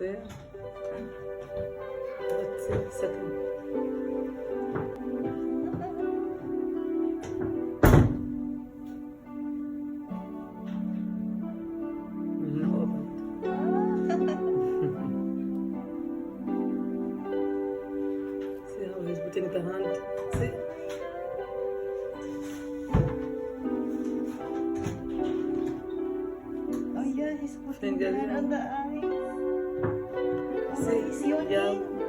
See? That's it. Second. See how he's putting the hand. See? Oh yeah, he's putting Finger. hand on the eyes. Oh, See? he's yawning. Yeah.